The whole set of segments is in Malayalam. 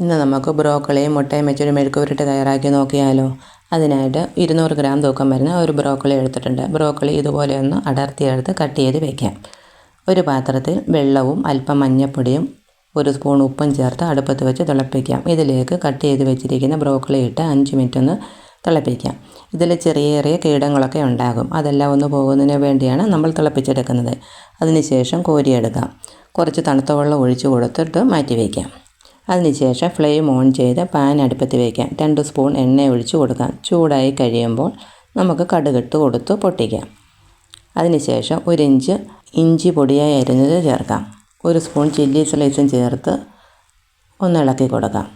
ഇന്ന് നമുക്ക് ബ്രോക്കോളിയും മുട്ടയും വെച്ചൊരു മെഴുക്കുപുരട്ടി തയ്യാറാക്കി നോക്കിയാലോ. അതിനായിട്ട് 200 ഗ്രാം തൂക്കം വരുന്ന ഒരു ബ്രോക്കോളി എടുത്തിട്ടുണ്ട്. ബ്രോക്കോളി ഇതുപോലെ ഒന്ന് അടർത്തിയെടുത്ത് കട്ട് ചെയ്ത് വയ്ക്കാം. ഒരു പാത്രത്തിൽ വെള്ളവും അല്പം മഞ്ഞൾപ്പൊടിയും 1 സ്പൂൺ ഉപ്പും ചേർത്ത് അടുപ്പത്ത് വെച്ച് തിളപ്പിക്കാം. ഇതിലേക്ക് കട്ട് ചെയ്ത് വെച്ചിരിക്കുന്ന ബ്രോക്കോളി ഇട്ട് 5 മിനിറ്റ് ഒന്ന് തിളപ്പിക്കാം. ഇതിൽ ചെറിയ കീടങ്ങളൊക്കെ ഉണ്ടാകും. അതെല്ലാം ഒന്ന് പോകുന്നതിന് വേണ്ടിയാണ് നമ്മൾ തിളപ്പിച്ചെടുക്കുന്നത്. അതിനുശേഷം കോരിയെടുക്കാം. കുറച്ച് തണുത്ത വെള്ളം ഒഴിച്ച് കൊടുത്തിട്ട് മാറ്റി വയ്ക്കാം. അതിനുശേഷം ഫ്ലെയിം ഓൺ ചെയ്ത് പാൻ അടുപ്പത്ത് വയ്ക്കാം. 2 സ്പൂൺ എണ്ണ ഒഴിച്ച് കൊടുക്കാം. ചൂടായി കഴിയുമ്പോൾ നമുക്ക് കടുകിട്ട് കൊടുത്ത് പൊട്ടിക്കാം. അതിനുശേഷം 1 ഇഞ്ച് ഇഞ്ചി പൊടിയായി അരിഞ്ഞത് ചേർക്കാം. 1 സ്പൂൺ ചില്ലി സ്ലൈസും ചേർത്ത് ഒന്ന് ഇളക്കി കൊടുക്കാം.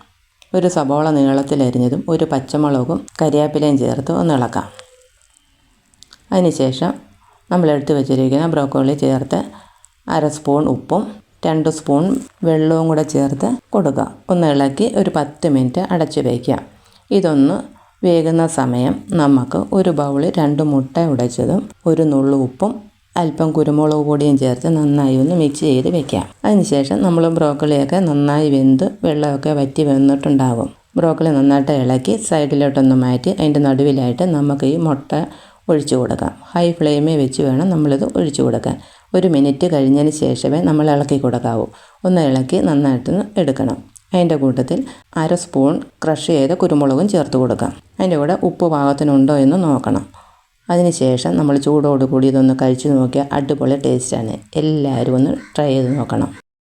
1 സബോള നീളത്തിൽ അരിഞ്ഞതും 1 പച്ചമുളകും കരിയാപ്പിലയും ചേർത്ത് ഒന്ന് ഇളക്കാം. അതിനുശേഷം നമ്മൾ എടുത്ത് വെച്ചിരിക്കുന്ന ബ്രോക്കോളി ചേർത്ത് 1/2 സ്പൂൺ ഉപ്പും 2 സ്പൂൺ വെള്ളവും കൂടെ ചേർത്ത് കൊടുക്കുക. ഒന്ന് ഇളക്കി ഒരു 10 മിനിറ്റ് അടച്ച് വയ്ക്കാം. ഇതൊന്ന് വേകുന്ന സമയം നമുക്ക് ഒരു ബൗളിൽ 2 മുട്ട ഉടച്ചതും 1 നുള്ളു ഉപ്പും അല്പം കുരുമുളക് പൊടിയും ചേർത്ത് നന്നായി ഒന്ന് മിക്സ് ചെയ്ത് വെക്കാം. അതിനുശേഷം നമ്മൾ ബ്രോക്കോളിയൊക്കെ നന്നായി വെന്ത് വെള്ളമൊക്കെ വറ്റി വന്നിട്ടുണ്ടാകും. ബ്രോക്കോളി നന്നായിട്ട് ഇളക്കി സൈഡിലോട്ടൊന്ന് മാറ്റി അതിൻ്റെ നടുവിലായിട്ട് നമുക്ക് ഈ മുട്ട ഒഴിച്ചു കൊടുക്കാം. ഹൈ ഫ്ലെയിമിൽ വെച്ച് വേണം നമ്മളിത് ഒഴിച്ചു കൊടുക്കാൻ. 1 മിനിറ്റ് കഴിഞ്ഞതിന് ശേഷമേ നമ്മൾ ഇളക്കി കൊടുക്കാവൂ. ഒന്ന് ഇളക്കി നന്നായിട്ടൊന്ന് എടുക്കണം. അതിൻ്റെ കൂട്ടത്തിൽ 1/2 സ്പൂൺ ക്രഷ് ചെയ്ത കുരുമുളകും ചേർത്ത് കൊടുക്കാം. അതിൻ്റെ കൂടെ ഉപ്പ് പാകത്തിനുണ്ടോ എന്ന് നോക്കണം. അതിനുശേഷം നമ്മൾ ചൂടോട് കൂടി ഇതൊന്ന് കഴിച്ച് നോക്കിയാൽ അടിപൊളി ടേസ്റ്റാണ്. എല്ലാവരും ഒന്ന് ട്രൈ ചെയ്ത് നോക്കണം.